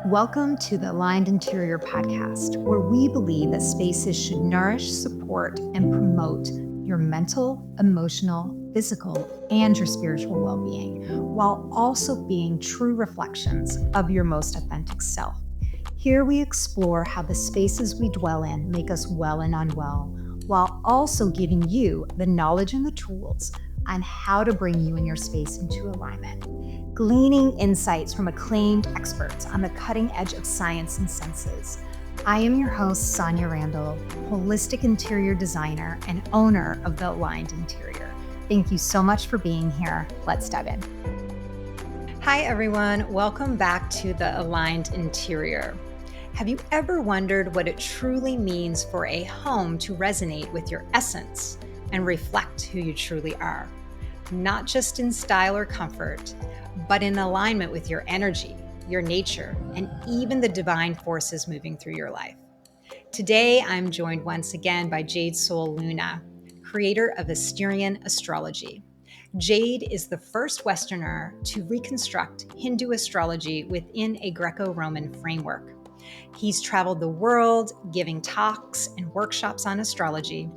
Welcome to the Aligned Interior podcast, where we believe that spaces should nourish, support, and promote your mental, emotional, physical, and your spiritual well being, while also being true reflections of your most authentic self. Here we explore how the spaces we dwell in make us well and unwell, while also giving you the knowledge and the tools on how to bring you and your space into alignment, gleaning insights from acclaimed experts on the cutting edge of science and senses. I am your host, Sonya Randell, holistic interior designer and owner of the Aligned Interior. Thank you so much for being here. Let's dive in. Hi, everyone. Welcome back to the Aligned Interior. Have you ever wondered what it truly means for a home to resonate with your essence and reflect who you truly are? Not just in style or comfort, but in alignment with your energy, your nature, and even the divine forces moving through your life. Today, I'm joined once again by Jade Sol Luna, creator of Asterian Astrology. Jade is the first Westerner to reconstruct Hindu astrology within a Greco-Roman framework. He's traveled the world giving talks and workshops on astrology,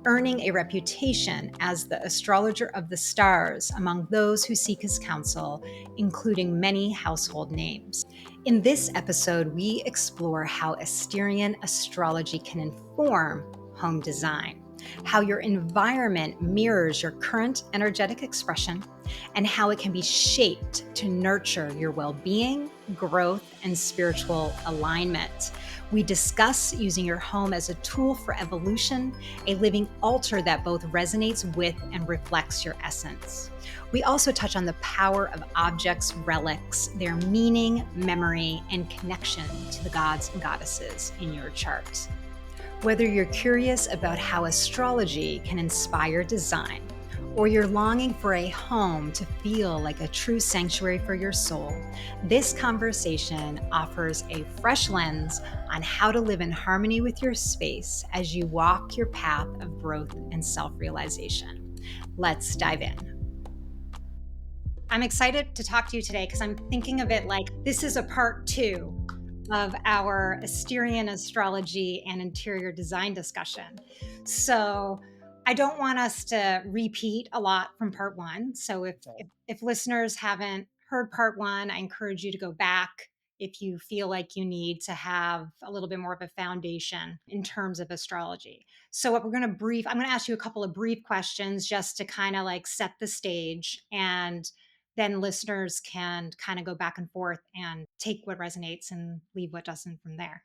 earning a reputation as the astrologer of the stars among those who seek his counsel, including many household names. In this episode, we explore how Asterian astrology can inform home design, how your environment mirrors your current energetic expression, and how it can be shaped to nurture your well-being, growth, and spiritual alignment. We discuss using your home as a tool for evolution, a living altar that both resonates with and reflects your essence. We also touch on the power of objects, relics, their meaning, memory, and connection to the gods and goddesses in your chart. Whether you're curious about how astrology can inspire design, or you're longing for a home to feel like a true sanctuary for your soul, this conversation offers a fresh lens on how to live in harmony with your space as you walk your path of growth and self-realization. Let's dive in. I'm excited to talk to you today because I'm thinking of it like this is a part 2 of our Asterian astrology and interior design discussion. So I don't want us to repeat a lot from part 1. So if listeners haven't heard part 1, I encourage you to go back if you feel like you need to have a little bit more of a foundation in terms of astrology. So what I'm going to ask you a couple of brief questions just to kind of like set the stage, and then listeners can kind of go back and forth and take what resonates and leave what doesn't from there.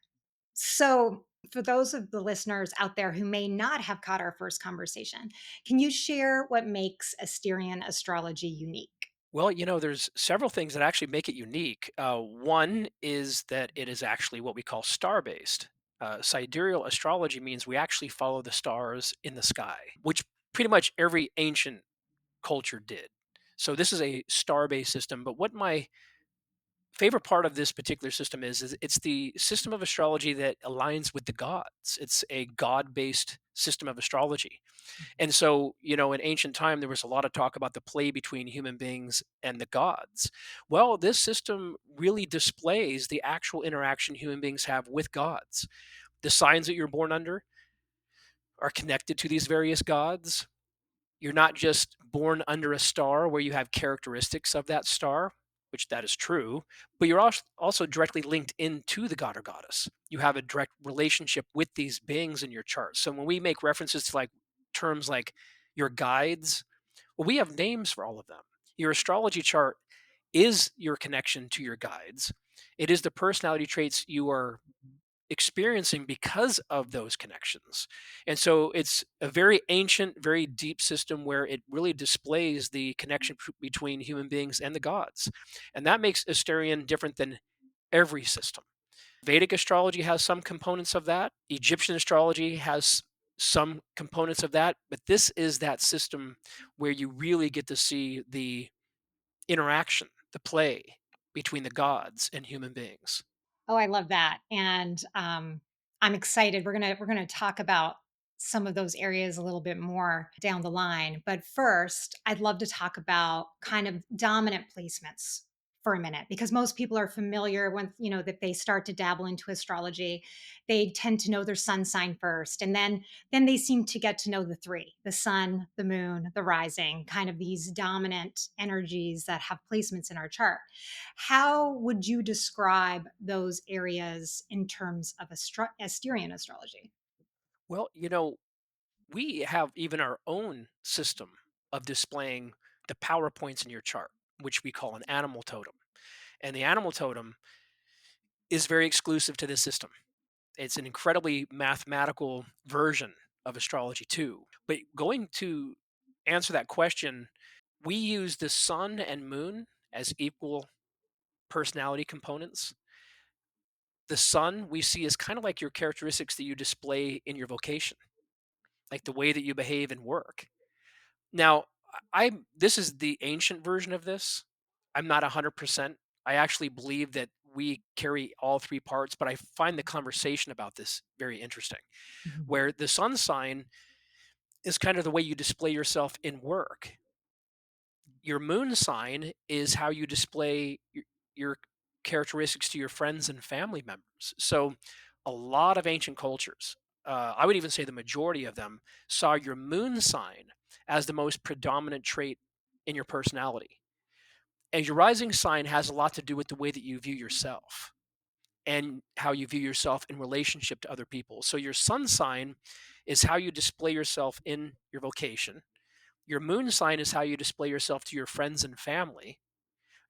So, for those of the listeners out there who may not have caught our first conversation, can you share what makes Asterian astrology unique? Well, there's several things that actually make it unique. One is that it is actually what we call star based. Sidereal astrology means we actually follow the stars in the sky, which pretty much every ancient culture did. So, this is a star based system. But what my favorite part of this particular system is it's the system of astrology that aligns with the gods. It's a god based system of astrology. And so, in ancient time, there was a lot of talk about the play between human beings and the gods. Well, this system really displays the actual interaction human beings have with gods. The signs that you're born under are connected to these various gods. You're not just born under a star where you have characteristics of that star, which that is true, but you're also directly linked into the god or goddess. You have a direct relationship with these beings in your chart. So when we make references to like terms like your guides, well, we have names for all of them. Your astrology chart is your connection to your guides. It is the personality traits you are experiencing because of those connections. And so it's a very ancient, very deep system where it really displays the connection between human beings and the gods. And that makes Asterian different than every system. Vedic astrology has some components of that. Egyptian astrology has some components of that, but this is that system where you really get to see the interaction, the play between the gods and human beings. Oh, I love that. And I'm excited. We're gonna talk about some of those areas a little bit more down the line. But first, I'd love to talk about kind of dominant placements for a minute, because most people are familiar when, that they start to dabble into astrology, they tend to know their sun sign first, and then they seem to get to know the three: the sun, the moon, the rising, kind of these dominant energies that have placements in our chart. How would you describe those areas in terms of Asterian astrology? Well, we have even our own system of displaying the power points in your chart, which we call an animal totem. And the animal totem is very exclusive to this system. It's an incredibly mathematical version of astrology, too. But going to answer that question, we use the sun and moon as equal personality components. The sun we see as kind of like your characteristics that you display in your vocation, like the way that you behave in work. Now, this is the ancient version of this. I'm not 100%. I actually believe that we carry all three parts, but I find the conversation about this very interesting. Mhm. Where the sun sign is kind of the way you display yourself in work. Your moon sign is how you display your characteristics to your friends and family members. So, a lot of ancient cultures, I would even say the majority of them, saw your moon sign as the most predominant trait in your personality. And your rising sign has a lot to do with the way that you view yourself and how you view yourself in relationship to other people. So, your sun sign is how you display yourself in your vocation. Your moon sign is how you display yourself to your friends and family.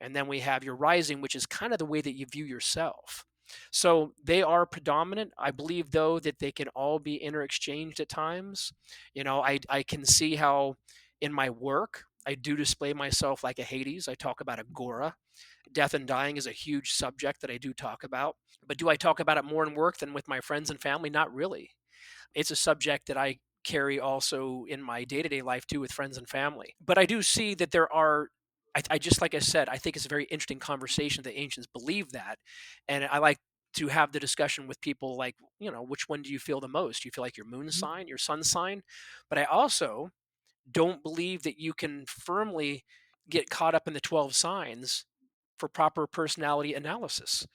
And then we have your rising, which is kind of the way that you view yourself. So they are predominant. I believe, though, that they can all be interexchanged at times. I can see how in my work, I do display myself like a Hades. I talk about Agora. Death and dying is a huge subject that I do talk about. But do I talk about it more in work than with my friends and family? Not really. It's a subject that I carry also in my day-to-day life too with friends and family. But I do see that there are I just like I said, I think it's a very interesting conversation. The ancients believe that. And I like to have the discussion with people like, which one do you feel the most? Do you feel like your moon Mhm. sign, your sun sign? But I also don't believe that you can firmly get caught up in the 12 signs for proper personality analysis,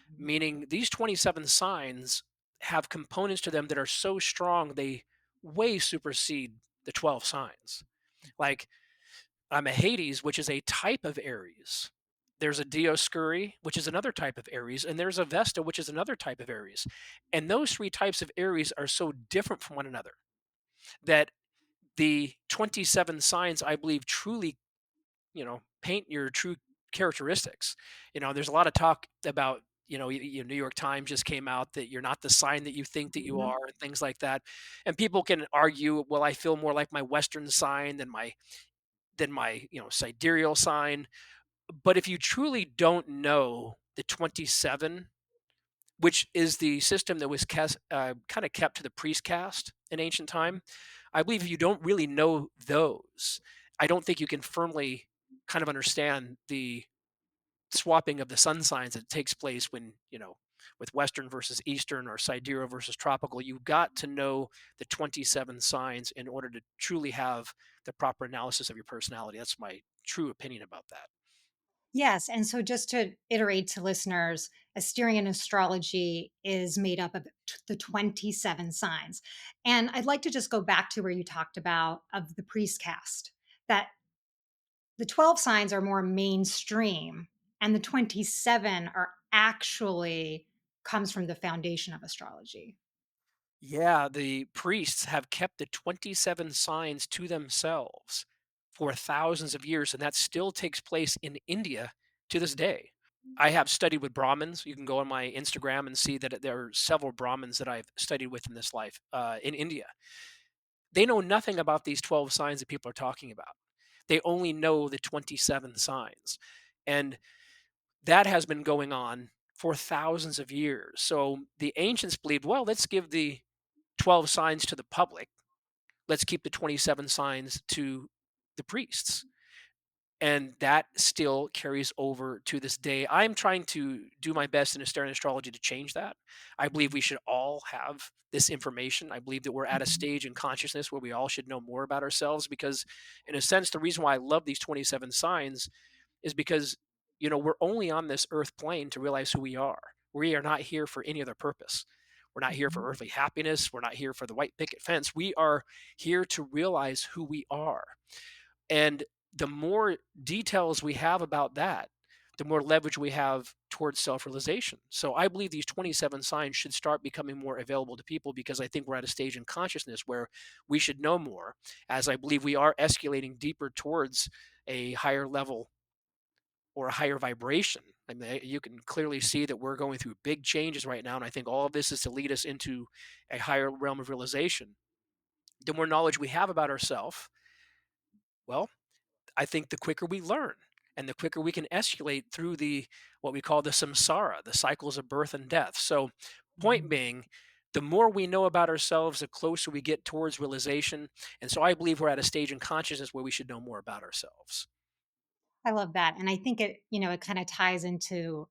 Mhm. meaning these 27 signs have components to them that are so strong they way supersede the 12 signs. Like I'm a Hades, which is a type of Aries. There's a Dioscuri, which is another type of Aries, and there's a Vesta, which is another type of Aries. And those three types of Aries are so different from one another that the 27 signs, I believe, truly paint your true characteristics. There's a lot of talk about, New York Times just came out that you're not the sign that you think that you Mhm. are and things like that. And people can argue, well, I feel more like my Western sign than my, sidereal sign. But if you truly don't know the 27, which is the system that was kind of kept to the priest caste in ancient time, I believe if you don't really know those, I don't think you can firmly kind of understand the swapping of the sun signs that takes place when, with Western versus Eastern or sidereal versus tropical. You've got to know the 27 signs in order to truly have the proper analysis of your personality. That's my true opinion about that. Yes. And so, just to iterate to listeners, Asterian astrology is made up of the 27 signs. And I'd like to just go back to where you talked about of the priest cast, that the 12 signs are more mainstream, and the 27 are actually comes from the foundation of astrology. Yeah, the priests have kept the 27 signs to themselves for thousands of years, and that still takes place in India to this day. I have studied with Brahmins. You can go on my Instagram and see that there are several Brahmins that I've studied with in this life in India. They know nothing about these 12 signs that people are talking about. They only know the 27 signs. And that has been going on for thousands of years. So the ancients believed, well, let's give the 12 signs to the public. Let's keep the 27 signs to the priests. And that still carries over to this day. I'm trying to do my best in Asterian astrology to change that. I believe we should all have this information. I believe that we're at a Mhm. stage in consciousness where we all should know more about ourselves because, in a sense, the reason why I love these 27 signs is because we're only on this earth plane to realize who we are. We are not here for any other purpose. We're not here Mhm. for earthly happiness. We're not here for the white picket fence. We are here to realize who we are. And the more details we have about that, the more leverage we have towards self realization. So I believe these 27 signs should start becoming more available to people because I think we're at a stage in consciousness where we should know more, as I believe we are escalating deeper towards a higher level or a higher vibration. I mean, you can clearly see that we're going through big changes right now. And I think all of this is to lead us into a higher realm of realization. The more knowledge we have about ourselves, well, I think the quicker we learn and the quicker we can escalate through the what we call the samsara, the cycles of birth and death. So, point Mhm. being, the more we know about ourselves, the closer we get towards realization. And so I believe we're at a stage in consciousness where we should know more about ourselves. I love that. And I think it kind of ties into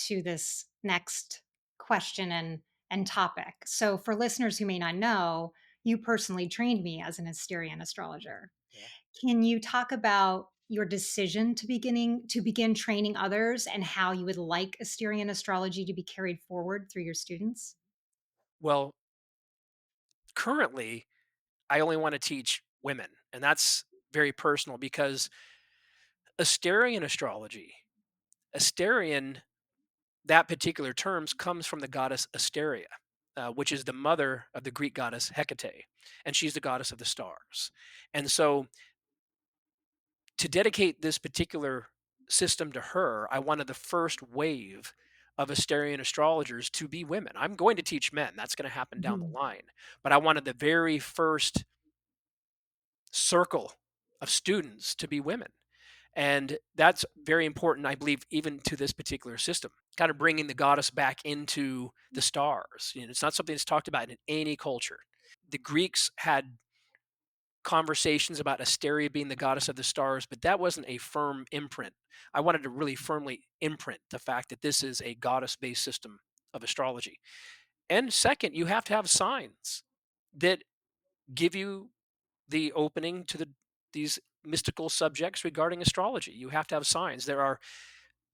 this next question and topic. So for listeners who may not know, you personally trained me as an Asterian astrologer. Yeah. Can you talk about your decision to begin training others and how you would like Asterian astrology to be carried forward through your students? Well, currently, I only want to teach women, and that's very personal because Asterian astrology, Asterian, that particular terms comes from the goddess Asteria, which is the mother of the Greek goddess Hecate, and she's the goddess of the stars. And so, to dedicate this particular system to her, I wanted the first wave of Asterian astrologers to be women. I'm going to teach men, that's going to happen down the Mhm. line. But I wanted the very first circle of students to be women. And that's very important, I believe, even to this particular system. Kind of bringing the goddess back into the stars. It's not something that's talked about in any culture. The Greeks had conversations about Asteria being the goddess of the stars, but that wasn't a firm imprint. I wanted to really firmly imprint the fact that this is a goddess based system of astrology. And second, you have to have signs that give you the opening to these mystical subjects regarding astrology. You have to have signs. There are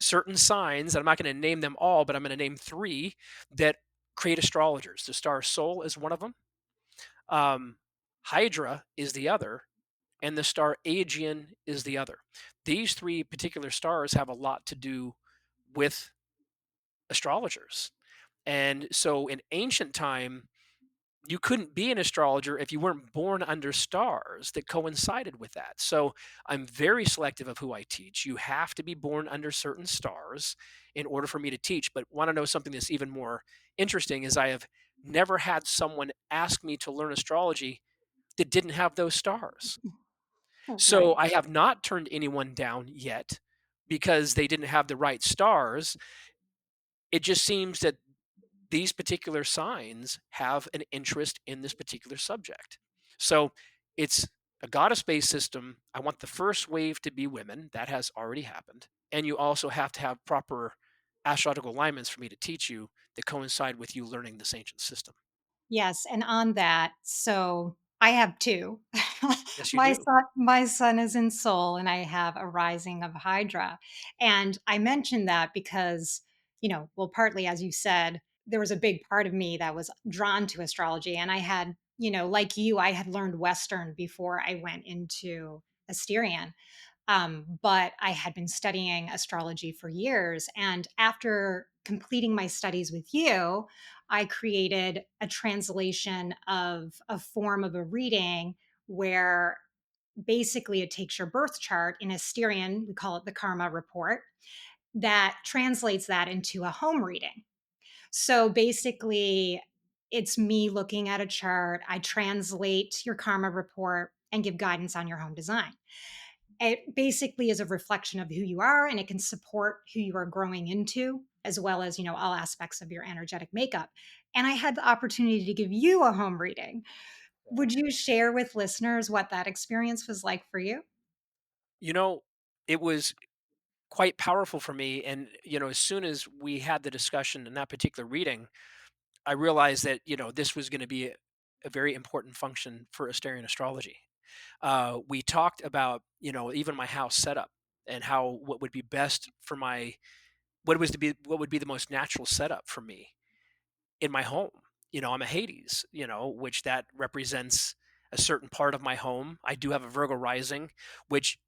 certain signs, I'm not going to name them all, but I'm going to name three that create astrologers. The star Sol is one of them. Um, Hydra is the other, and the star Aegean is the other. These three particular stars have a lot to do with astrologers. And so in ancient time, you couldn't be an astrologer if you weren't born under stars that coincided with that. So I'm very selective of who I teach. You have to be born under certain stars in order for me to teach. But want to know something that's even more interesting is I have never had someone ask me to learn astrology that didn't have those stars. So Right. I have not turned anyone down yet because they didn't have the right stars. It just seems that these particular signs have an interest in this particular subject. So it's a goddess based system. I want the first wave to be women. That has already happened. And you also have to have proper astrological alignments for me to teach you that coincide with you learning this ancient system. Yes, and on that, so I have 2. Yes, you do. My son is in Seoul, and I have a rising of Hydra, and I mentioned that because, well, partly, as you said, there was a big part of me that was drawn to astrology, and I had, like you, I had learned Western before I went into Asterian. But I had been studying astrology for years. And after completing my studies with you, I created a translation of a form of a reading where basically it takes your birth chart in Asterian, we call it the karma report, that translates that into a home reading. So basically, it's me looking at a chart, I translate your karma report and give guidance on your home design. It basically is a reflection of who you are, and it can support who you are growing into, as well as, all aspects of your energetic makeup. And I had the opportunity to give you a home reading. Would you share with listeners what that experience was like for you? You know, it was quite powerful for me. And, as soon as we had the discussion in that particular reading, I realized that, this was going to be a very important function for Asterian astrology. We talked about, even my house setup. and how what would be best for my what would be the most natural setup for me in my home. I'm a Hades, which that represents a certain part of my home. I do have a Virgo rising, which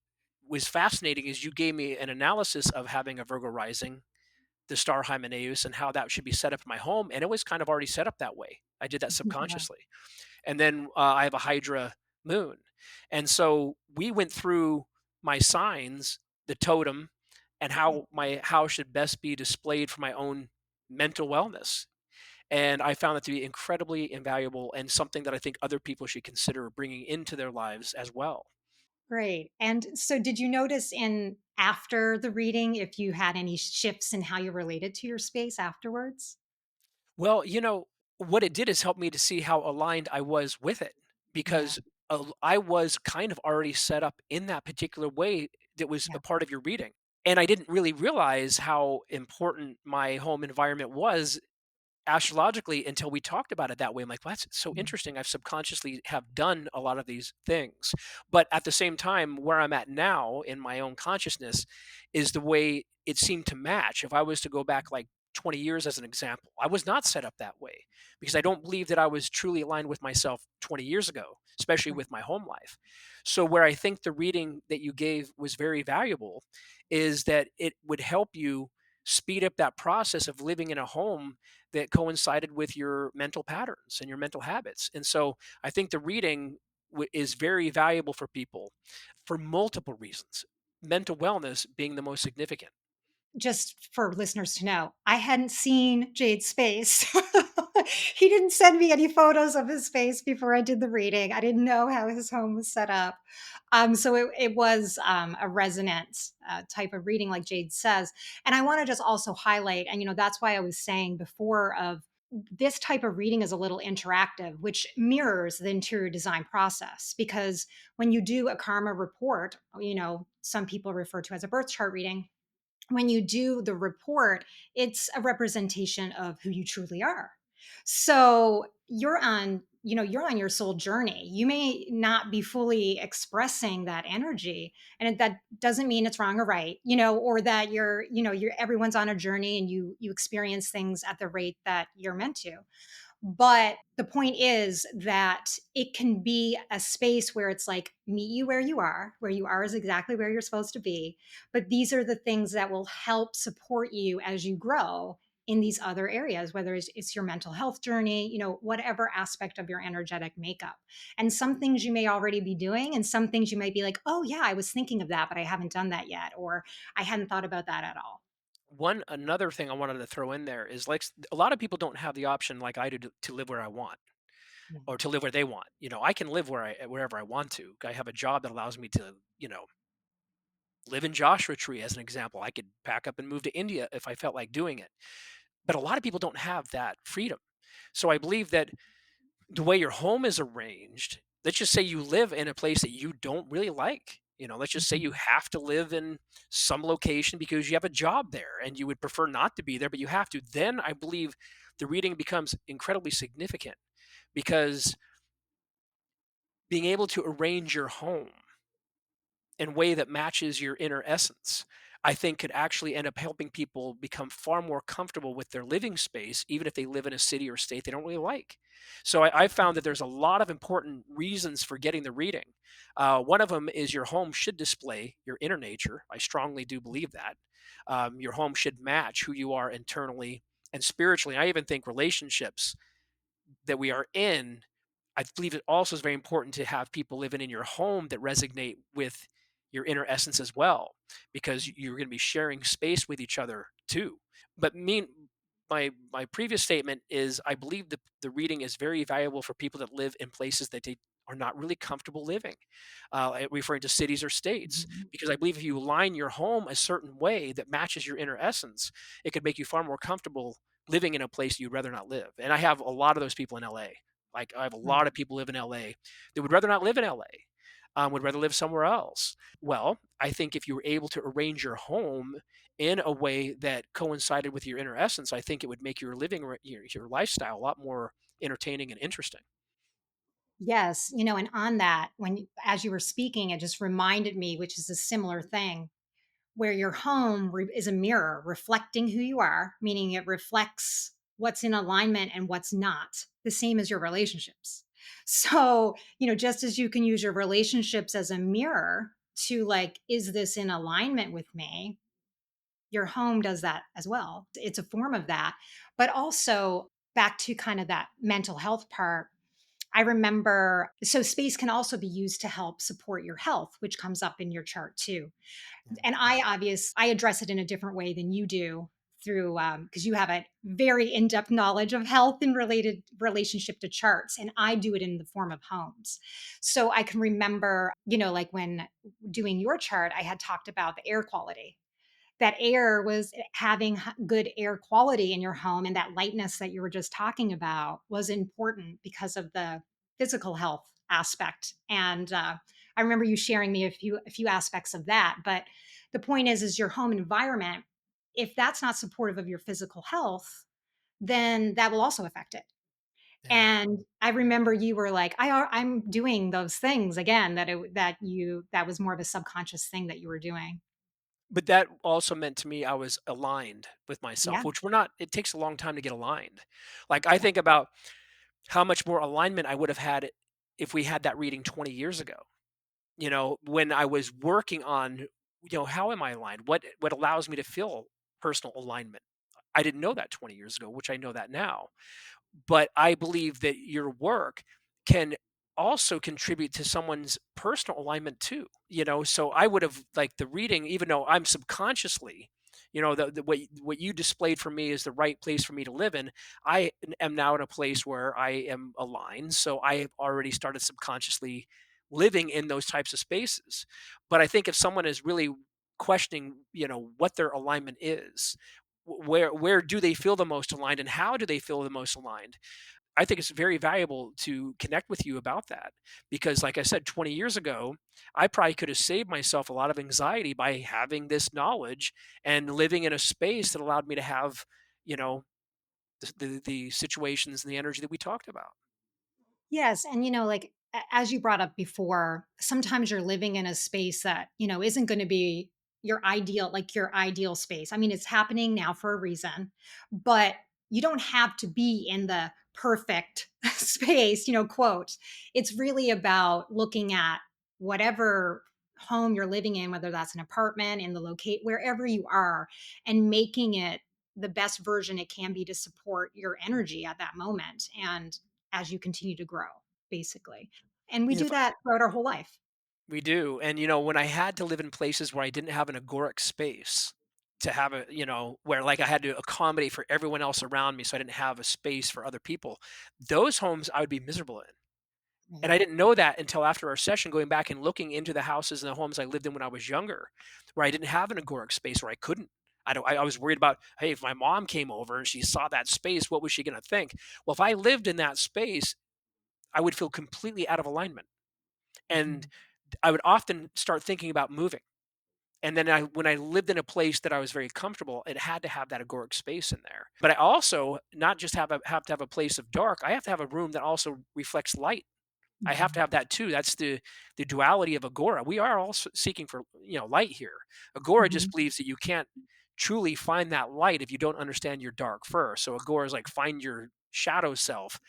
was fascinating is you gave me an analysis of having a Virgo rising, the star Hymenaeus, and how that should be set up in my home. And it was kind of already set up that way. I did that Yeah, subconsciously. And then I have a Hydra moon. And so we went through my signs, the totem, and how my house should best be displayed for my own mental wellness. And I found that to be incredibly invaluable and something that I think other people should consider bringing into their lives as well. great. And so, did you notice in after the reading if you had any shifts in how you related to your space afterwards? Well, what it did is help me to see how aligned I was with it Yeah, because I was kind of already set up in that particular way that was yeah, a part of your reading. And I didn't really realize how important my home environment was astrologically until we talked about it that way. I'm like, well, that's so mhm, interesting. I've subconsciously have done a lot of these things. But at the same time, where I'm at now in my own consciousness is the way it seemed to match. If I was to go back like 20 years as an example, I was not set up that way because I don't believe that I was truly aligned with myself 20 years ago, especially right. with my home life. So, where I think the reading that you gave was very valuable is that it would help you speed up that process of living in a home that coincided with your mental patterns and your mental habits. And so I think the reading is very valuable for people for multiple reasons, mental wellness being the most significant. Just for listeners to know, I hadn't seen Jade's space. He didn't send me any photos of his space before I did the reading. I didn't know how his home was set up. So it was a resonant type of reading, like Jade says. And I want to just also highlight, and that's why I was saying before of this type of reading is a little interactive, which mirrors the interior design process. Because when you do a karma report, some people refer to as a birth chart reading, when you do the report, it's a representation of who you truly are. So you're on your soul journey. You may not be fully expressing that energy, and that doesn't mean it's wrong or right, or that you're everyone's on a journey and you experience things at the rate that you're meant to. But the point is that it can be a space where it's like, meet you where you are is exactly where you're supposed to be. But these are the things that will help support you as you grow in these other areas, whether it's your mental health journey, whatever aspect of your energetic makeup. And some things you may already be doing, and some things you might be like, oh, yeah, I was thinking of that, but I haven't done that yet, or I hadn't thought about that at all. One another thing I wanted to throw in there is like a lot of people don't have the option like I do to live where I want Yeah. or to live where they want. I can live wherever I want to. I have a job that allows me to, live in Joshua Tree as an example. I could pack up and move to India if I felt like doing it. But a lot of people don't have that freedom. So I believe that the way your home is arranged, let's just say you live in a place that you don't really like. Let's just say you Mhm. have to live in some location because you have a job there and you would prefer not to be there, but you have to. Then I believe the reading becomes incredibly significant because being able to arrange your home in a way that matches your inner essence, I think could actually end up helping people become far more comfortable with their living space, even if they live in a city or state they don't really like. So I found that there's a lot of important reasons for getting the reading. One of them is your home should display your inner nature. I strongly do believe that. Your home should match who you are internally and spiritually. I even think relationships that we are in, I believe it also is very important to have people living in your home that resonate with your inner essence as well, because you're going to be sharing space with each other too. But my previous statement is I believe the reading is very valuable for people that live in places that they are not really comfortable living, referring to cities or states, Mhm. because I believe if you align your home a certain way that matches your inner essence, it could make you far more comfortable living in a place you'd rather not live. And I have a lot of those people in LA. Like I have a Right. lot of people live in LA that would rather not live in LA, would rather live somewhere else. Well, I think if you were able to arrange your home in a way that coincided with your inner essence, I think it would make your your lifestyle a lot more entertaining and interesting. Yes, and on that, as you were speaking, it just reminded me, which is a similar thing. where your home is a mirror reflecting who you are, meaning it reflects what's in alignment and what's not, the same as your relationships. So, just as you can use your relationships as a mirror to like, is this in alignment with me? Your home does that as well. It's a form of that. But also, back to kind of that mental health part, I remember, so space can also be used to help support your health, which comes up in your chart too. And I address it in a different way than you do through, because you have a very in-depth knowledge of health and related relationship to charts, and I do it in the form of homes. So I can remember, like when doing your chart, I had talked about the air quality, that air was having good air quality in your home, and that lightness that you were just talking about was important because of the physical health aspect. And I remember you sharing me a few aspects of that. But the point is your home environment, if that's not supportive of your physical health, then that will also affect it. Yeah. And I remember you were like, I'm doing those things again, that was more of a subconscious thing that you were doing. But that also meant to me I was aligned with Yeah. myself, which we're not. It takes a long time to get aligned. Like, I Yeah. think about how much more alignment I would have had if we had that reading 20 years ago. When I was working on, how am I aligned? What allows me to feel personal alignment? I didn't know that 20 years ago, which I know that now. But I believe that your work can also contribute to someone's personal alignment too. So I would have, like, the reading, even though I'm subconsciously, what you displayed for me is the right place for me to live in. Am now in a place where I am aligned, so I have already started subconsciously living in those types of spaces. But I think if someone is really questioning, what their alignment is, where do they feel the most aligned and how do they feel the most aligned, I think it's very valuable to connect with you about that. Because, like I said, 20 years ago, I probably could have saved myself a lot of anxiety by having this knowledge and living in a space that allowed me to have, you know the situations and the energy that we talked about. Yes, and like as you brought up before, sometimes you're living in a space that, isn't going to be your ideal space. I mean, it's happening now for a reason, but you don't have to be in the perfect space, quote. It's really about looking at whatever home you're living in, whether that's an apartment, in the locate wherever you are, and making it the best version it can be to support your energy at that moment. And as you continue to grow, basically. And we You know, do that throughout our whole life. We do. And, when I had to live in places where I didn't have an agoric space to have where, like, I had to accommodate for everyone else around me so I didn't have a space for other people, those homes I would be miserable in. And Right. I didn't know that until after our session, going back and looking into the houses and the homes I lived in when I was younger, where I didn't have an agoric space, where I couldn't. I was worried about, hey, if my mom came over and she saw that space, what was she going to think? Well, if I lived in that space, I would feel completely out of alignment. And Mhm. I would often start thinking about moving. And then when I lived in a place that I was very comfortable, it had to have that agoric space in there. But I also not just have to have a place of dark. I have to have a room that also reflects light. I have to Mhm. have that too. That's the duality of agora. We are all seeking for, light here. Agora just Mhm. believes that you can't truly find that light if you don't understand your dark first. So agora is like, find your shadow self.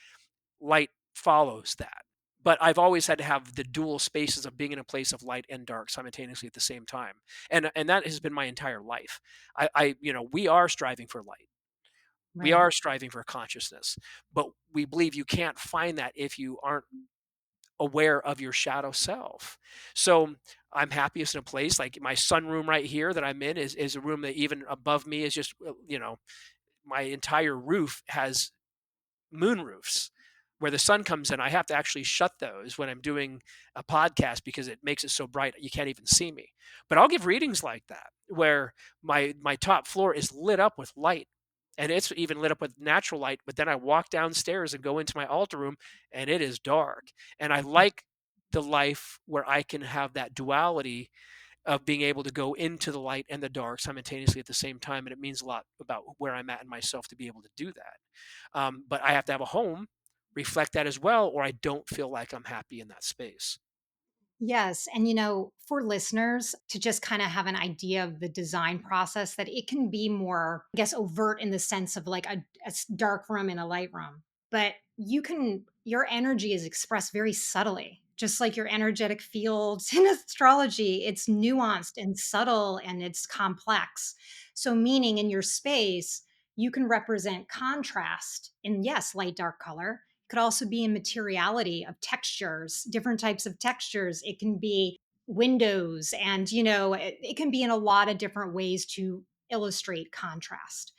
Light follows that. But I've always had to have the dual spaces of being in a place of light and dark simultaneously at the same time. And that has been my entire life. We are striving for light. We Right. are striving for consciousness, but we believe you can't find that if you aren't aware of your shadow self. So I'm happiest in a place like my sunroom right here that I'm in is a room that even above me is just, my entire roof has moon roofs where the sun comes in. I have to actually shut those when I'm doing a podcast because it makes it so bright you can't even see me. But I'll give readings like that where my top floor is lit up with light, and it's even lit up with natural light, but then I walk downstairs and go into my altar room and it is dark. And I like the life where I can have that duality of being able to go into the light and the dark simultaneously at the same time. And it means a lot about where I'm at in myself to be able to do that. But I have to have a home reflect that as well, or I don't feel like I'm happy in that space. Yes. And, for listeners to just kind of have an idea of the design process, that it can be more, I guess, overt in the sense of like a dark room and a light room. But your energy is expressed very subtly, just like your energetic fields in astrology. It's nuanced and subtle and it's complex. So, meaning in your space, you can represent contrast in, yes, light, dark color. Could also be in materiality of textures, different types of textures. It can be windows, and it can be in a lot of different ways to illustrate contrast.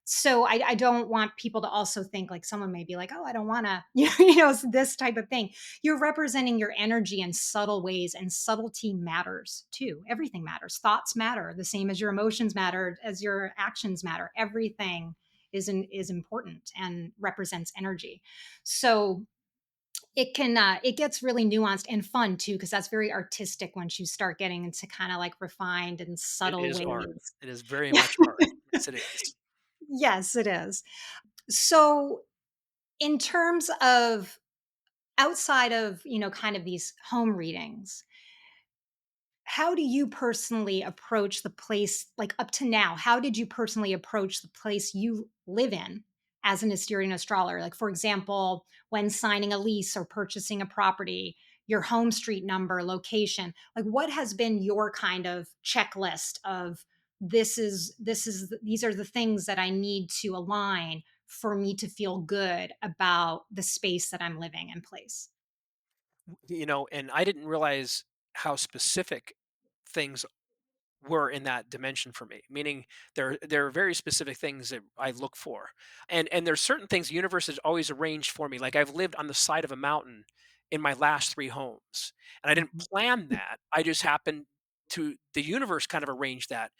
So I don't want people to also think like someone may be like, oh, I don't want to, it's this type of thing. You're representing your energy in subtle ways, and subtlety matters too. Everything matters. Thoughts matter the same as your emotions matter, as your actions matter. Everything is important and represents energy. So it gets really nuanced and fun too, because that's very artistic once you start getting into kind of like refined and It subtle is art. ways. It is very much art. Yes, it is. Yes, it is. So, in terms of outside of, kind of these home readings, how do you personally approach the place, like up to now? How did you personally approach the place you live in as an Asterian astrologer? Like, for example, when signing a lease or purchasing a property, your home street number, location, like what has been your kind of checklist of these are the things that I need to align for me to feel good about the space that I'm living in place? And I didn't realize how specific things were in that dimension for me, meaning there are very specific things that I look for, and there's certain things the universe has always arranged for me. Like I've lived on the side of a mountain in my last three homes, and I didn't Mhm. plan that. I just happened to the universe kind of arranged that,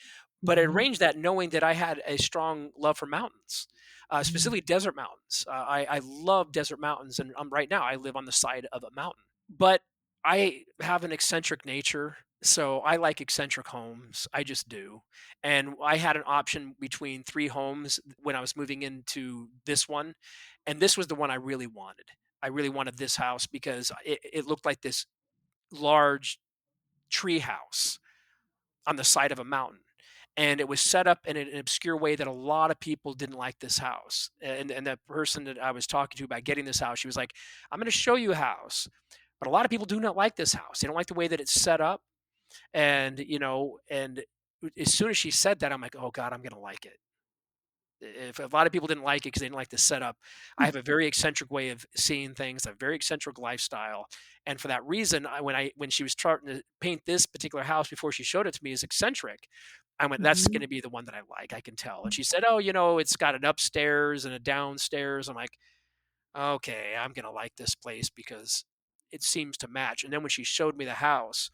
but it Mhm. arranged that knowing that I had a strong love for mountains, Mhm. specifically desert mountains. I love desert mountains, and right now I live on the side of a mountain. But I have an eccentric nature, so I like eccentric homes. I just do. And I had an option between three homes when I was moving into this one, and this was the one I really wanted. I really wanted this house because it looked like this large tree house on the side of a mountain. And it was set up in an obscure way that a lot of people didn't like this house. And the person that I was talking to about getting this house, she was like, I'm going to show you a house. But a lot of people do not like this house. They don't like the way that it's set up. And as soon as she said that, I'm like, oh God, I'm going to like it. If a lot of people didn't like it because they didn't like the setup, I have a very eccentric way of seeing things, a very eccentric lifestyle, and for that reason, when she was starting to paint this particular house before she showed it to me as eccentric, I went, "That's going Mhm. to be the one that I like. I can tell." And she said, "Oh, it's got an upstairs and a downstairs." I'm like, "Okay, I'm going to like this place because it seems to match." And then when she showed me the house,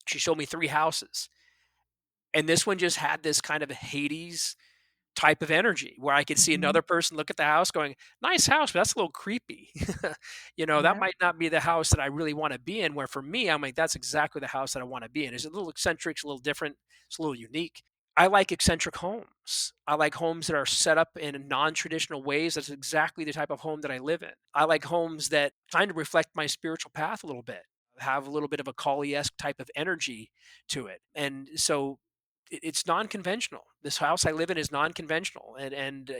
she showed me three houses, and this one just had this kind of Hades type of energy where I could see Mhm. another person look at the house going, "Nice house, but that's a little creepy." That Yep. might not be the house that I really wanna be in, where for me, I'm like, "That's exactly the house that I wanna be in." It's a little eccentric, it's a little different, it's a little unique. I like eccentric homes. I like homes that are set up in non-traditional ways. That's exactly the type of home that I live in. I like homes that kind of reflect my spiritual path a little bit, have a little bit of a Kali-esque type of energy to it, and so it's non-conventional. This house I live in is non-conventional, and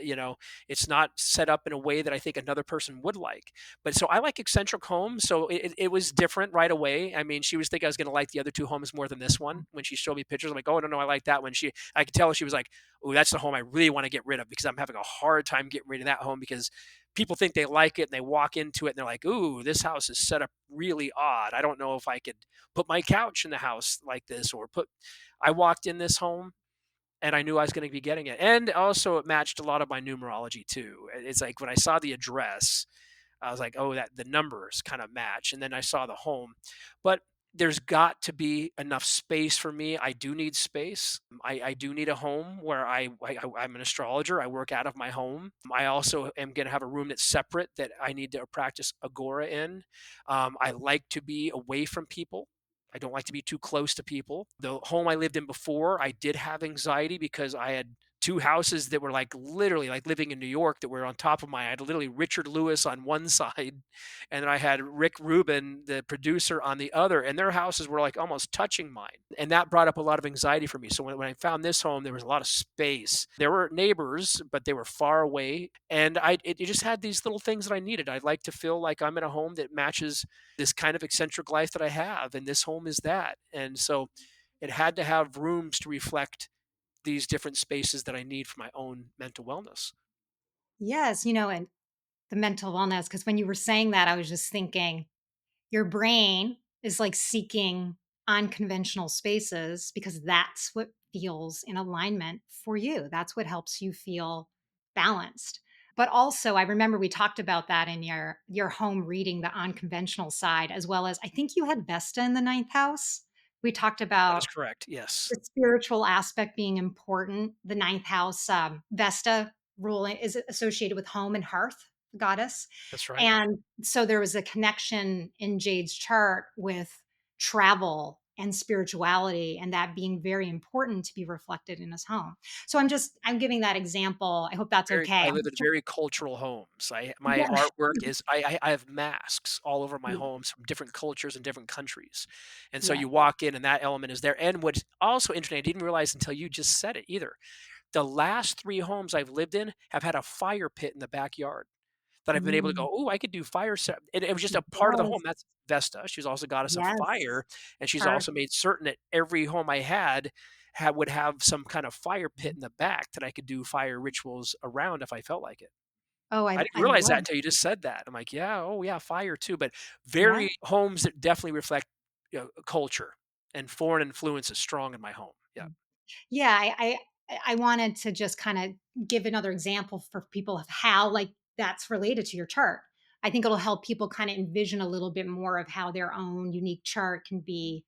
it's not set up in a way that I think another person would like. But so I like eccentric homes. So it was different right away. I mean, she was thinking I was going to like the other two homes more than this one. When she showed me pictures, I'm like, oh no, I like that one. I could tell she was like, oh, that's the home I really want to get rid of because I'm having a hard time getting rid of that home because people think they like it and they walk into it and they're like, ooh, this house is set up really odd. I don't know if I could put my couch in the house like this or put I walked in this home and I knew I was going to be getting it. And also it matched a lot of my numerology too. It's like when I saw the address, I was like, oh, that the numbers kind of match. And then I saw the home. But there's got to be enough space for me. I do need space. I do need a home where I'm an astrologer. I work out of my home. I also am going to have a room that's separate that I need to practice agora in. I like to be away from people. I don't like to be too close to people. The home I lived in before, I did have anxiety because I had two houses that were like literally like living in New York that were on top of my I had literally Richard Lewis on one side, and then I had Rick Rubin, the producer, on the other, and their houses were like almost touching mine. And that brought up a lot of anxiety for me. So when I found this home, there was a lot of space. There were neighbors, but they were far away. And it just had these little things that I needed. I'd like to feel like I'm in a home that matches this kind of eccentric life that I have. And this home is that. And so it had to have rooms to reflect these different spaces that I need for my own mental wellness. Yes, and the mental wellness, because when you were saying that, I was just thinking your brain is like seeking unconventional spaces because that's what feels in alignment for you. That's what helps you feel balanced. But also, I remember we talked about that in your home reading, the unconventional side, as well as I think you had Vesta in the ninth house. We talked That is about correct. Yes. the spiritual aspect being important. The ninth house, Vesta ruling is associated with home and hearth, the goddess. That's right. And so there was a connection in Jade's chart with travel and spirituality, and that being very important to be reflected in his home. So I'm giving that example. I hope that's Very okay. I live in very cultural homes. My Yeah. artwork is I have masks all over my homes from different cultures and different countries. And so Yeah. you walk in and that element is there. And what's also interesting, I didn't realize until you just said it either. The last 3 homes I've lived in have had a fire pit in the backyard that I've been able to Mm. go, "Ooh, I could do fire set." It was just a part of the home. Yes. That's Vesta. She's also goddess of Yes. fire, and she's Hearth. also made certain that every home I would have some kind of fire pit in the back that I could do fire rituals around if I felt like it. Oh, I didn't I realize that love. until you just said that. I'm like, "Yeah, oh, yeah, fire too," but Yeah. very homes that definitely reflect, culture, and foreign influence is strong in my home. Yeah. Yeah, I wanted to just kind of give another example for people of how like that's related to your chart. I think it'll help people kind of envision a little bit more of how their own unique chart can be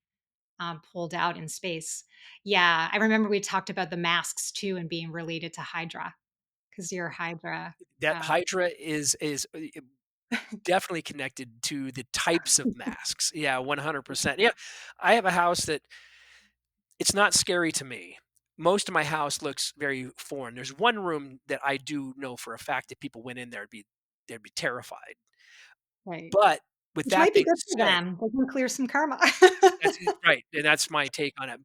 pulled out in space. Yeah, I remember we talked about the masks too and being related to Hydra because you're Hydra. That Uh, Hydra is, definitely connected to the types of masks. Yeah, 100%. Yeah, I have a house that it's not scary to me. Most of my house looks very foreign. There's one room that I do know for a fact that people went in there, they'd be terrified. right. But with Which that might be being good for said, them. They can clear some karma. that's it right, and that's my take on it.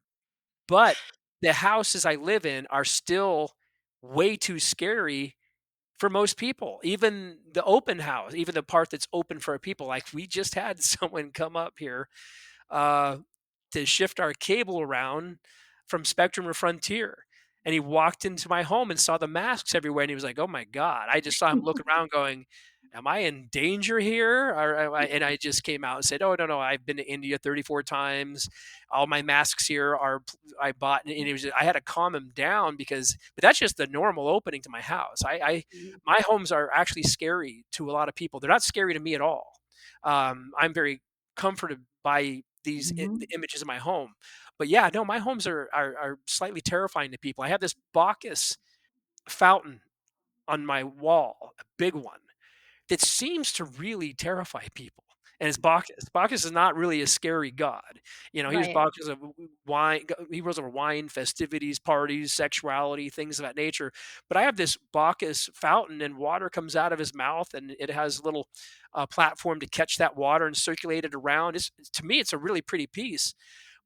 But the houses I live in are still way too scary for most people. Even the open house, even the part that's open for people, like, we just had someone come up here, uh, to shift our cable around from Spectrum to Frontier. And he walked into my home and saw the masks everywhere, and he was like, "Oh my god!" I just saw him looking around, going, "Am I in danger here?" And I just came out and said, "Oh no, no, I've been to India 34 times. All my masks here are I bought." And I had to calm him down but that's just the normal opening to my house. My homes are actually scary to a lot of people. They're not scary to me at all. I'm very comforted by the Mhm. images in my home. But yeah, no, my homes are slightly terrifying to people. I have this Bacchus fountain on my wall, a big one, that seems to really terrify people. And it's Bacchus. Bacchus is not really a scary god. He was Right. Bacchus of wine. He was over wine, festivities, parties, sexuality, things of that nature. But I have this Bacchus fountain, and water comes out of his mouth, and it has a little platform to catch that water and circulate it around. To me, it's a really pretty piece.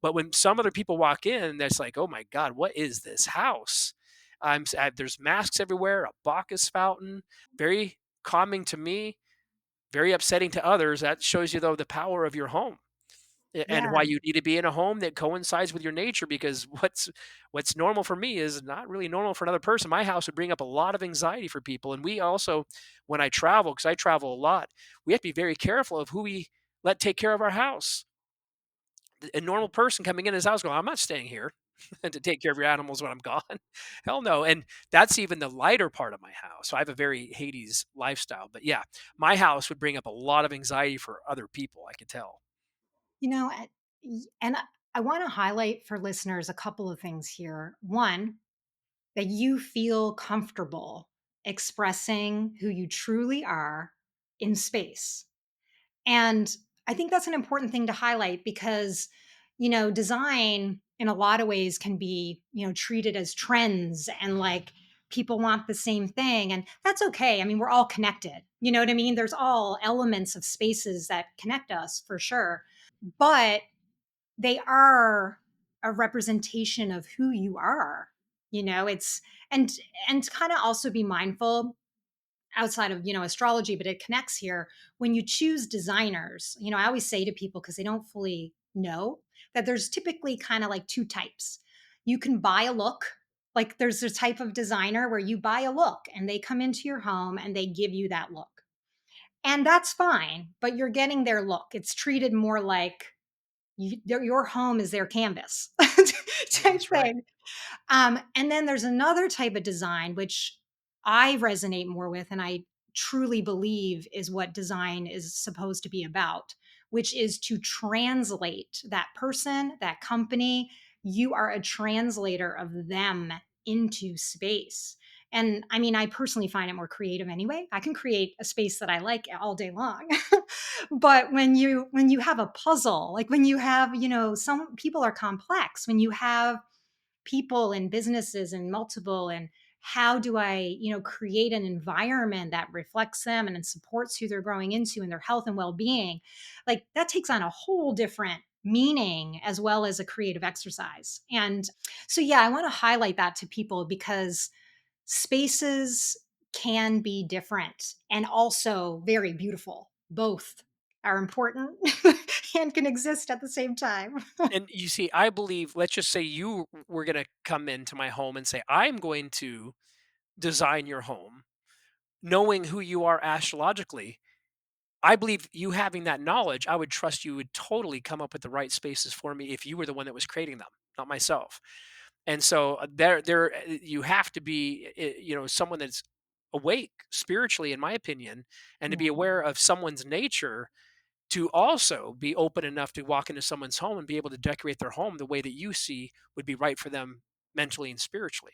But when some other people walk in, that's like, oh my God, what is this house? There's masks everywhere, a Bacchus fountain, very calming to me, very upsetting to others. That shows you, though, the power of your home and Yeah. why you need to be in a home that coincides with your nature. Because what's normal for me is not really normal for another person. My house would bring up a lot of anxiety for people, and we also, when I travel, because I travel a lot, we have to be very careful of who we let take care of our house. A normal person coming in his house going, "I'm not staying here to take care of your animals when I'm gone." Hell no. And that's even the lighter part of my house. So I have a very Hades lifestyle. But yeah, my house would bring up a lot of anxiety for other people, I could tell. You know, and I want to highlight for listeners a couple of things here. One, that you feel comfortable expressing who you truly are in space. And I think that's an important thing to highlight because, design in a lot of ways can be, treated as trends, and like people want the same thing, and that's okay. I mean, we're all connected. You know what I mean? There's all elements of spaces that connect us for sure. But they are a representation of who you are. It's and and kind of also be mindful outside of astrology, but it connects here. When you choose designers, I always say to people, because they don't fully know, that there's typically kind of like two types. You can buy a look. Like there's a type of designer where you buy a look and they come into your home and they give you that look, and that's fine, but you're getting their look. It's treated more like your home is their canvas type That's right. thing. And then there's another type of design which I resonate more with, and I truly believe is what design is supposed to be about, which is to translate that person, that company. You are a translator of them into space. And I mean, I personally find it more creative anyway. I can create a space that I like all day long. But when you have a puzzle, like when you have, some people are complex, when you have people and businesses and multiple, and how do I create an environment that reflects them and then supports who they're growing into and their health and well-being, like that takes on a whole different meaning as well as a creative exercise. And so yeah, I want to highlight that to people because spaces can be different and also very beautiful. Both are important and can exist at the same time. And you see, I believe, let's just say you were going to come into my home and say, I'm going to design your home, knowing who you are astrologically. I believe you having that knowledge, I would trust you would totally come up with the right spaces for me if you were the one that was creating them, not myself. And so you have to be, someone that's awake spiritually, in my opinion, and to be Yeah. aware of someone's nature, to also be open enough to walk into someone's home and be able to decorate their home the way that you see would be right for them mentally and spiritually.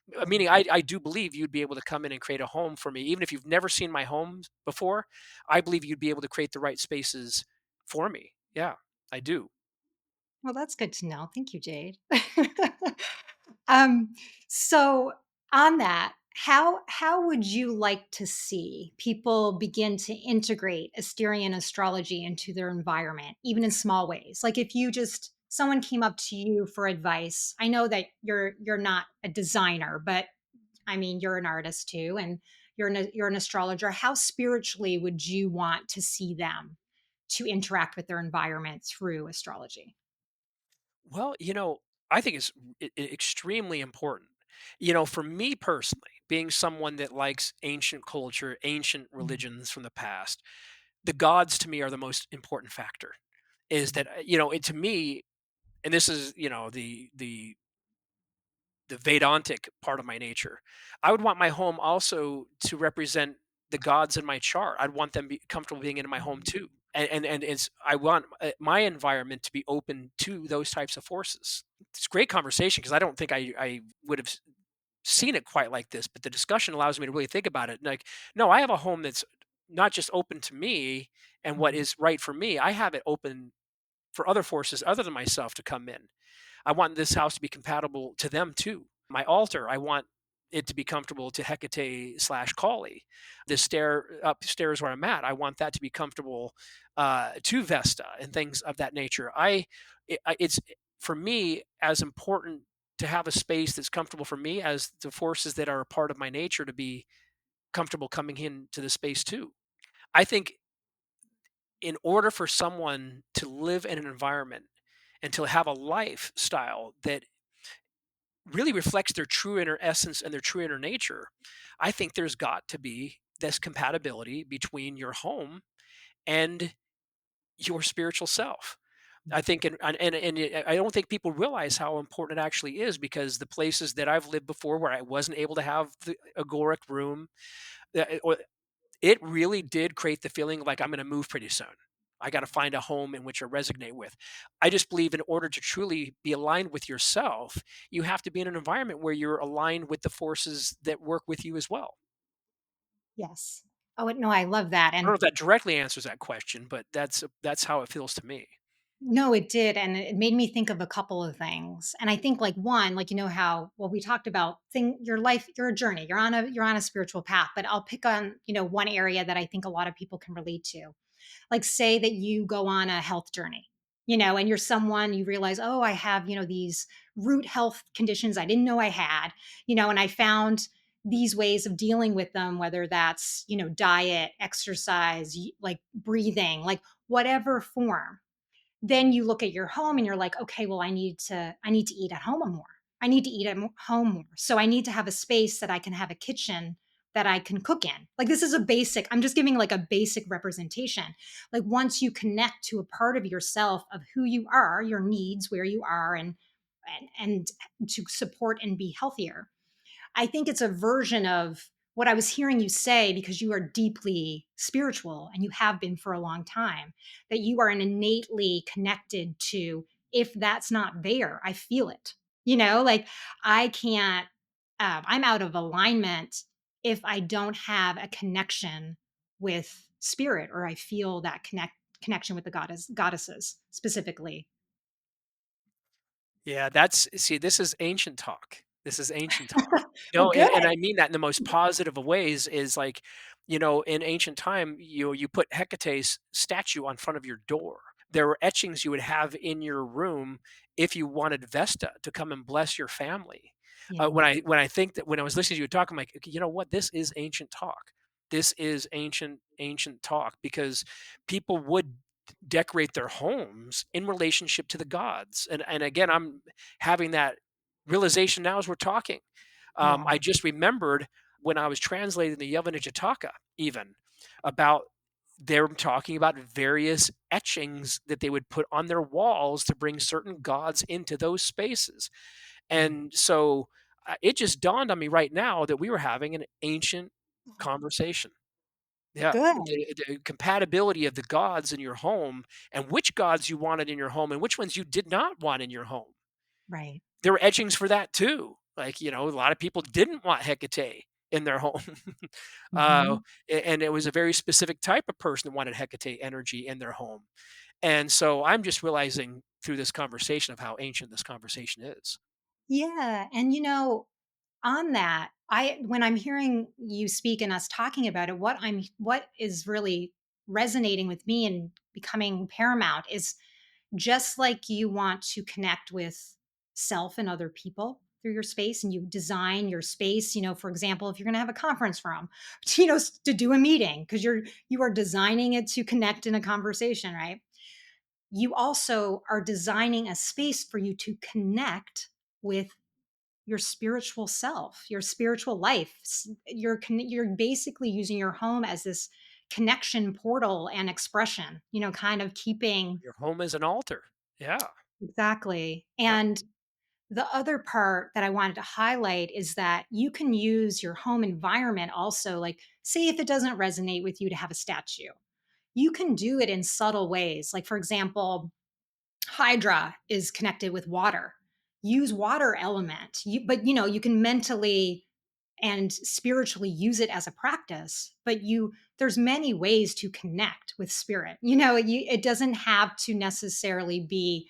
Yeah. Meaning, I do believe you'd be able to come in and create a home for me, even if you've never seen my homes before. I believe you'd be able to create the right spaces for me. Yeah, I do. Well, that's good to know. Thank you, Jade. um, so on that, how would you like to see people begin to integrate Asterian astrology into their environment, even in small ways? Like if you just someone came up to you for advice. I know that you're not a designer, but I mean you're an artist too, and you're an astrologer. How spiritually would you want to see them to interact with their environment through astrology? Well, I think it's extremely important. For me personally, being someone that likes ancient culture, ancient Mm, religions from the past, the gods to me are the most important factor. Is mm, that it to me, and this is the Vedantic part of my nature. I would want my home also to represent the gods in my chart. I'd want them be comfortable being in my home mm. too. And it's I want my environment to be open to those types of forces. It's a great conversation because I don't think I would have seen it quite like this, but the discussion allows me to really think about it. Like, no, I have a home that's not just open to me and what Mhm. is right for me. I have it open for other forces other than myself to come in. I want this house to be compatible to them too. My altar, I want it to be comfortable to Hecate slash Kali. The stair upstairs where I'm at, I want that to be comfortable to Vesta and things of that nature. It's for me as important to have a space that's comfortable for me as the forces that are a part of my nature to be comfortable coming into the space too. I think in order for someone to live in an environment and to have a lifestyle that really reflects their true inner essence and their true inner nature, I think there's got to be this compatibility between your home and your spiritual self. I think, I don't think people realize how important it actually is because the places that I've lived before where I wasn't able to have the agoric room, or it really did create the feeling like I'm gonna move pretty soon. I gotta find a home in which I resonate with. I just believe in order to truly be aligned with yourself, you have to be in an environment where you're aligned with the forces that work with you as well. Yes. Oh, no, I love that. I don't know And if that directly answers that question, but that's how it feels to me. No, it did, and it made me think of a couple of things. And I think like one, like how well we talked about your life, you're a journey, you're on a spiritual path, but I'll pick on, one area that I think a lot of people can relate to. Like say that you go on a health journey, and you're someone you realize, oh, I have, these root health conditions I didn't know I had, and I found these ways of dealing with them, whether that's, diet, exercise, like breathing, like whatever form. Then you look at your home and you're like, okay, well, I need to eat at home more. I need to eat at home more. So I need to have a space that I can have a kitchen that I can cook in. Like this is a basic, I'm just giving like a basic representation. Like once you connect to a part of yourself of who you are, your needs, where you are, and to support and be healthier, I think it's a version of what I was hearing you say, because you are deeply spiritual and you have been for a long time, that you are an innately connected to, if that's not there, I feel it. Like I can't, I'm out of alignment if I don't have a connection with spirit, or I feel that connection with the goddesses specifically. Yeah, that's see, this is ancient talk. This is ancient talk. Well, No, good. and I mean that in the most positive of ways is like, in ancient time, you put Hecate's statue on front of your door. There were etchings you would have in your room if you wanted Vesta to come and bless your family. Yeah. When I think that when I was listening to you talk, I'm like, "Okay, you know what? This is ancient talk. This is ancient talk because people would decorate their homes in relationship to the gods. And again, I'm having that realization now as we're talking. Yeah. I just remembered when I was translating the Yevana Jataka, even about they're talking about various etchings that they would put on their walls to bring certain gods into those spaces. Yeah. And so it just dawned on me right now that we were having an ancient conversation. Yeah, Good. the compatibility of the gods in your home and which gods you wanted in your home and which ones you did not want in your home. Right. There were etchings for that too. Like, a lot of people didn't want Hecate in their home. uh, Mhm. and it was a very specific type of person that wanted Hecate energy in their home. And so I'm just realizing through this conversation of how ancient this conversation is. Yeah, and on that, I when I'm hearing you speak and us talking about it, what is really resonating with me and becoming paramount is, just like you want to connect with self and other people through your space, and you design your space, for example, if you're going to have a conference room, to do a meeting, because you are designing it to connect in a conversation, right? You also are designing a space for you to connect with your spiritual self, your spiritual life. You're basically using your home as this connection portal and expression, kind of keeping. Your home is an altar. Yeah. Exactly. Yeah. And the other part that I wanted to highlight is that you can use your home environment also, like, say if it doesn't resonate with you to have a statue, you can do it in subtle ways. Like, for example, Hydra is connected with water. Use water element. But you can mentally and spiritually use it as a practice. But there's many ways to connect with spirit. It doesn't have to necessarily be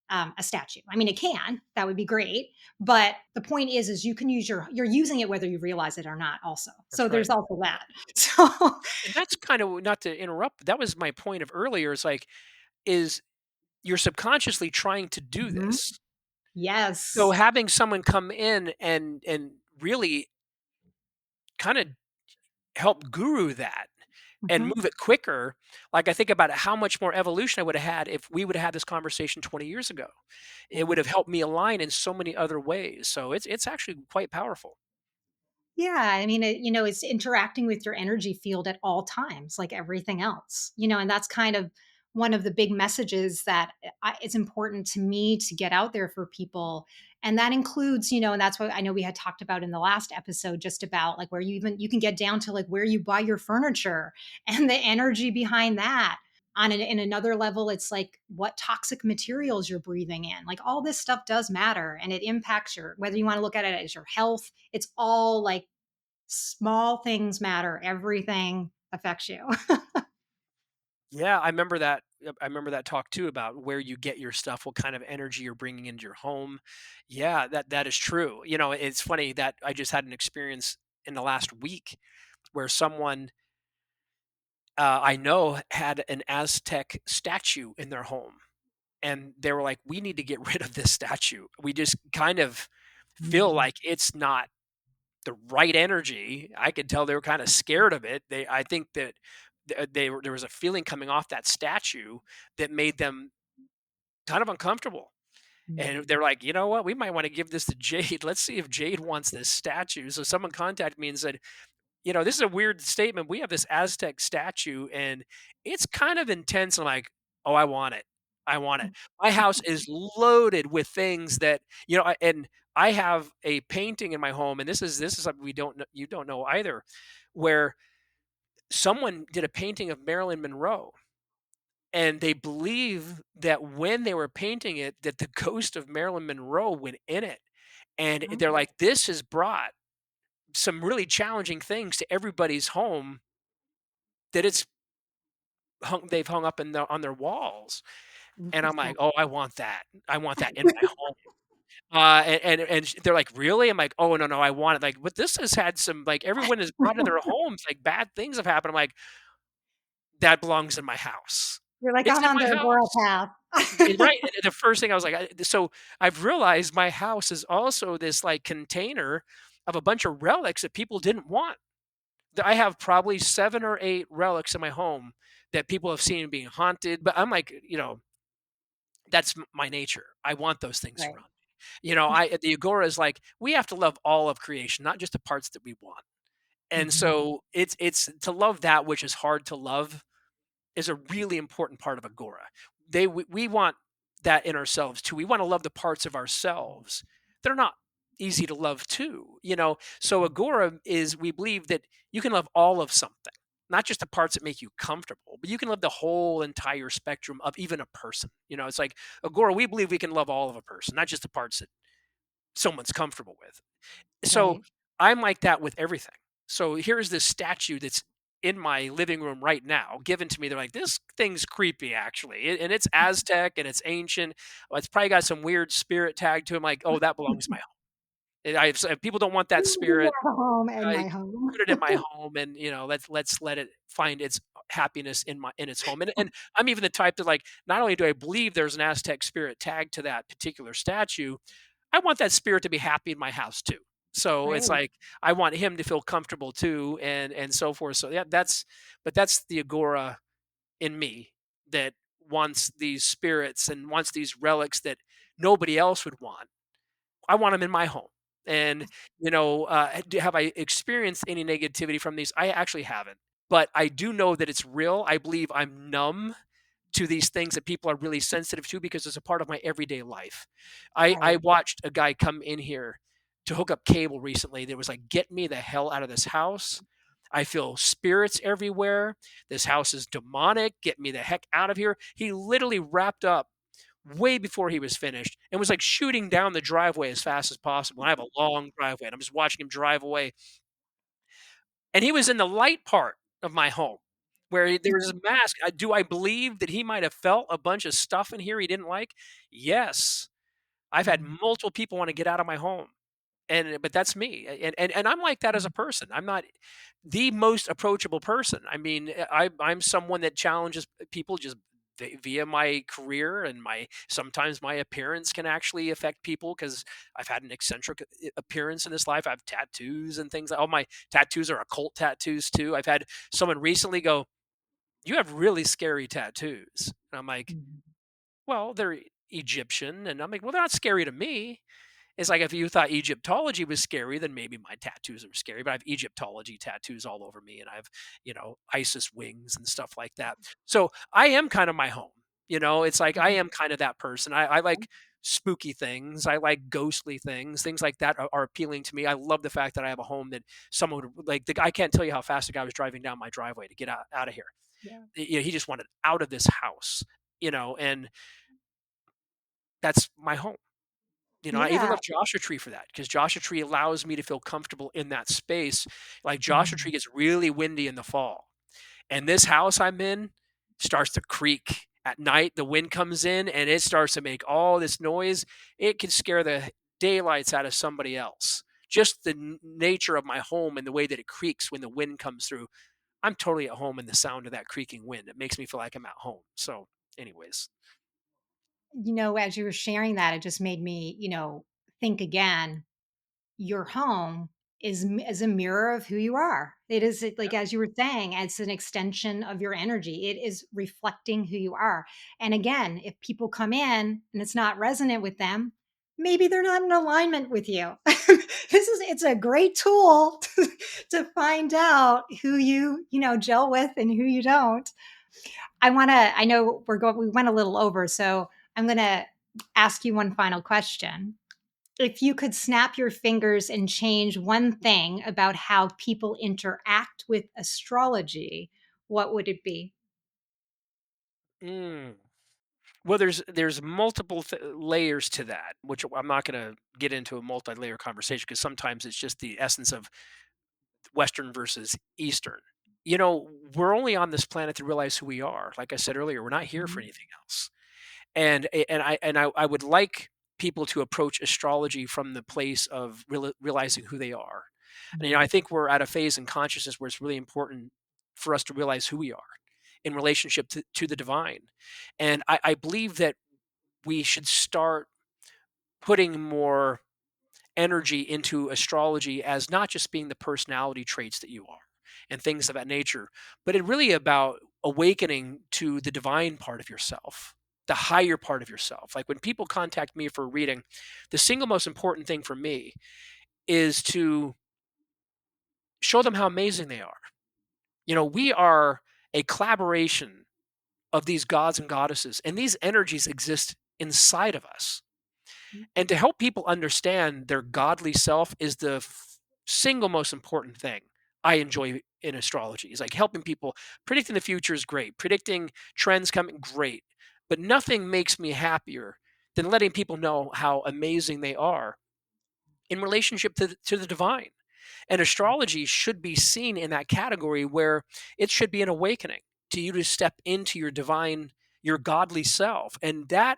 a statue. I mean, it can. That would be great. But the point is you can you're using it whether you realize it or not. Also, so That's right. there's also that. So, And that's kind of not to interrupt, but that was my point of earlier. Is like, is you're subconsciously trying to do mhm. this. So Yes. having someone come in and really kind of help guru that and Mhm. move it quicker, like I think about how much more evolution I would have had if we would have had this conversation 20 years ago. It Yeah. would have helped me align in so many other ways. So it's actually quite powerful. Yeah, I mean, it's interacting with your energy field at all times, like everything else, and that's kind of one of the big messages that it's important to me to get out there for people. And that includes, and that's what I know we had talked about in the last episode, just about like where you can get down to like where you buy your furniture and the energy behind that. In another level, it's like what toxic materials you're breathing in. Like all this stuff does matter, and it impacts whether you want to look at it as your health. It's all like small things matter. Everything affects you. Yeah, I remember that. I remember that talk too about where you get your stuff, what kind of energy you're bringing into your home. Yeah, that is true. You know, it's funny that I just had an experience in the last week where someone I know had an Aztec statue in their home, and they were like, "We need to get rid of this statue. We just kind of feel Mhm. like it's not the right energy." I could tell they were kind of scared of it. I think that there was a feeling coming off that statue that made them kind of uncomfortable. And Mhm. they're like, you know what? We might want to give this to Jade. Let's see if Jade wants this statue. So someone contacted me and said, you know, this is a weird statement. We have this Aztec statue and it's kind of intense. I'm like, oh, I want it. I want it. My house is loaded with things that, you know, and I have a painting in my home, and this is something we don't know, you don't know either, where someone did a painting of Marilyn Monroe, and they believe that when they were painting it, that the ghost of Marilyn Monroe went in it. And they're Oh, like, this has brought some really challenging things to everybody's home that they've hung up in on their walls. And I'm interesting. like, "Oh, I want that. I want that in my home." They're like, "Really?" I'm like, "Oh, no, no, I want it." Like, "But this has had some like, everyone has brought in their homes, like, bad things have happened." I'm like, "That belongs in my house. You're like, It's I'm in on my the Agora house." path. Right, and the first thing I was like, so I've realized my house is also this, like, container of a bunch of relics that people didn't want. I have probably 7 or 8 relics in my home that people have seen being haunted, but I'm like, you know, that's my nature. I want those things Right. around me. You know, I the agora is like we have to love all of creation, not just the parts that we want. And Mhm. so it's to love that which is hard to love is a really important part of agora. We want that in ourselves too. We want to love the parts of ourselves that are not easy to love too. You know, so agora is we believe that you can love all of something, not just the parts that make you comfortable, but you can love the whole entire spectrum of even a person. You know, it's like agora. We believe we can love all of a person, not just the parts that someone's comfortable with. So Right. I'm like that with everything. So here's this statue that's in my living room right now, given to me. They're like, this thing's creepy, actually, and it's Aztec and it's ancient. Well, it's probably got some weird spirit tag to it. I'm like, oh, that belongs in my home. And if people don't want that You spirit, have a home in I my home. put it in my home, and you know, let's let it find its happiness in its home. And I'm even the type that like, not only do I believe there's an Aztec spirit tag to that particular statue, I want that spirit to be happy in my house too. So it's Right. like I want him to feel comfortable too, and so forth. So yeah, that's the agora in me that wants these spirits and wants these relics that nobody else would want. I want them in my home. And you know, have I experienced any negativity from these? I actually haven't, but I do know that it's real. I believe I'm numb to these things that people are really sensitive to because it's a part of my everyday life. I Right. watched a guy come in here to hook up cable recently that was like, "Get me the hell out of this house. I feel spirits everywhere. This house is demonic. Get me the heck out of here." He literally wrapped up way before he was finished and was like shooting down the driveway as fast as possible. And I have a long driveway and I'm just watching him drive away. And he was in the light part of my home where there was a mask. Do I believe that he might have felt a bunch of stuff in here he didn't like? Yes. I've had Mhm. multiple people want to get out of my home. But that's me. And I'm like that as a person. I'm not the most approachable person. I mean, I'm someone that challenges people just via my career and my sometimes my appearance can actually affect people because I've had an eccentric appearance in this life. I have tattoos and things. All my tattoos are occult tattoos too. I've had someone recently go, "You have really scary tattoos." And I'm like, Mhm. "Well, they're Egyptian." And I'm like, "Well, they're not scary to me." It's like if you thought Egyptology was scary, then maybe my tattoos are scary. But I have Egyptology tattoos all over me, and I have, you know, Isis wings and stuff like that. So I am kind of my home. You know, it's like I Mhm. am kind of that person. I like spooky things. I like ghostly things. Things like that are appealing to me. I love the fact that I have a home that someone would like. I can't tell you how fast the guy was driving down my driveway to get out of here. Yeah. You know, he just wanted out of this house. You know, and that's my home. You know, I even Yeah. love Joshua Tree for that because Joshua Tree allows me to feel comfortable in that space. Like Joshua Tree Mhm. gets really windy in the fall, and this house I'm in, starts to creak at night, the wind comes in and it starts to make all this noise, it can scare the daylights out of somebody else. Just the nature of my home and the way that it creaks when the wind comes through. I'm totally at home in the sound of that creaking wind. It makes me feel like I'm at home. So, anyways. As you were sharing that, it just made me, think again. Your home is a mirror of who you are. It is like, as you were saying, it's an extension of your energy. It is reflecting who you are. And again, if people come in and it's not resonant with them, maybe they're not in alignment with you. It's a great tool to find out who you gel with and who you don't. I know we went a little over, so I'm going to ask you one final question. If you could snap your fingers and change one thing about how people interact with astrology, what would it be? Mm. Well, there's multiple layers to that, which I'm not going to get into a multi-layer conversation because sometimes it's just the essence of Western versus Eastern. You know, we're only on this planet to realize who we are. Like I said earlier, we're not here for Mhm, anything else. And I would like people to approach astrology from the place of realizing who they are. And mhm, I think we're at a phase in consciousness where it's really important for us to realize who we are in relationship to the divine. And I believe that we should start putting more energy into astrology as not just being the personality traits that you are and things of that nature, but it really about awakening to the divine part of yourself, the higher part of yourself. Like when people contact me for a reading, the single most important thing for me is to show them how amazing they are. We are a collaboration of these gods and goddesses, and these energies exist inside of us. And to help people understand their godly self is the single most important thing I enjoy in astrology. Is like helping people. Predicting the future is great. Predicting trends coming, great. But nothing makes me happier than letting people know how amazing they are in relationship to the divine. And astrology should be seen in that category where it should be an awakening to you to step into your divine, your godly self. And that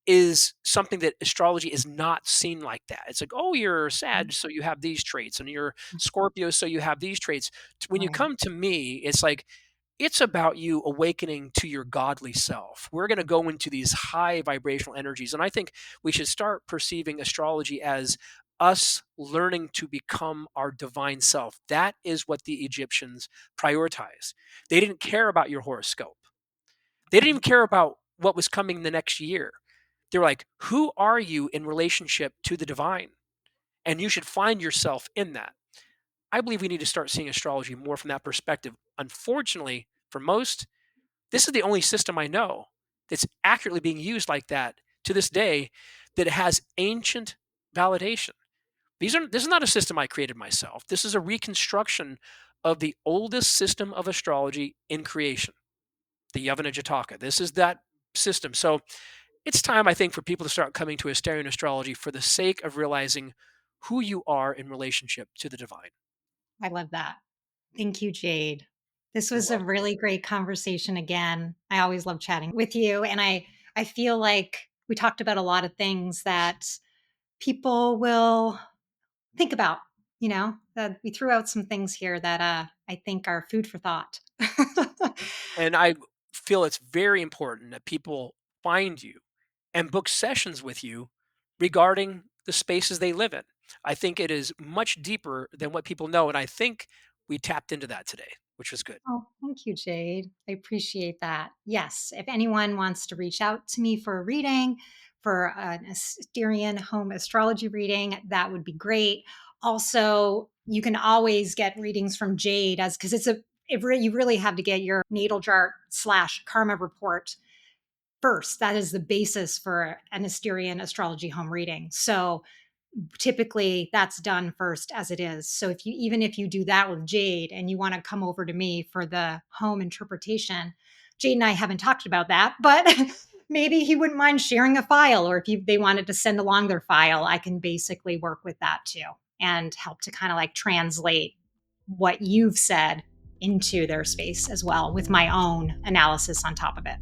is something that astrology is not seen like that. It's like, oh, you're mhm. Sag, so you have these traits, and you're Scorpio, so you have these traits. When you Right. come to me, it's like, it's about you awakening to your godly self. We're going to go into these high vibrational energies. And I think we should start perceiving astrology as us learning to become our divine self. That is what the Egyptians prioritized. They didn't care about your horoscope, they didn't even care about what was coming the next year. They're like, who are you in relationship to the divine? And you should find yourself in that. I believe we need to start seeing astrology more from that perspective. Unfortunately, for most, this is the only system I know that's accurately being used like that to this day, that has ancient validation. This is not a system I created myself. This is a reconstruction of the oldest system of astrology in creation, the Yavana Jataka. This is that system. So it's time, I think, for people to start coming to Asterian astrology for the sake of realizing who you are in relationship to the divine. I love that. Thank you, Jade. This You're was a welcome. really great conversation again. I always love chatting with you. And I feel like we talked about a lot of things that people will think about, that we threw out some things here that I think are food for thought. And I feel it's very important that people find you and book sessions with you regarding the spaces they live in. I think it is much deeper than what people know. And I think we tapped into that today, which was good. Oh, thank you, Jade. I appreciate that. Yes, if anyone wants to reach out to me for a reading, for an Asterian home astrology reading, that would be great. Also, you can always get readings from Jade, as because you really have to get your natal chart / karma report first. That is the basis for an Asterian astrology home reading. So typically that's done first as it is. So if you do that with Jade and you want to come over to me for the home interpretation, Jade and I haven't talked about that, but maybe he wouldn't mind sharing a file, or if they wanted to send along their file, I can basically work with that too and help to kind of like translate what you've said into their space as well with my own analysis on top of it.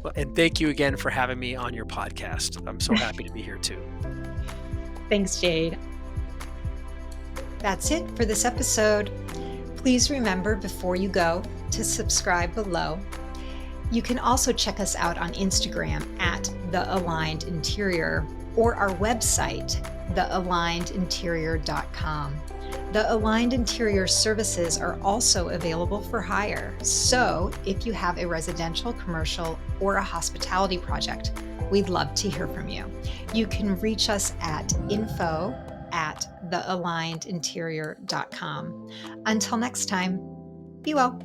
Well, and thank you again for having me on your podcast. I'm so happy to be here too. Thanks, Jade. That's it for this episode. Please remember before you go to subscribe below. You can also check us out on Instagram at The Aligned Interior or our website, thealignedinterior.com. The Aligned Interior services are also available for hire. So if you have a residential, commercial, or a hospitality project, we'd love to hear from you. You can reach us at info@thealignedinterior.com. Until next time, be well.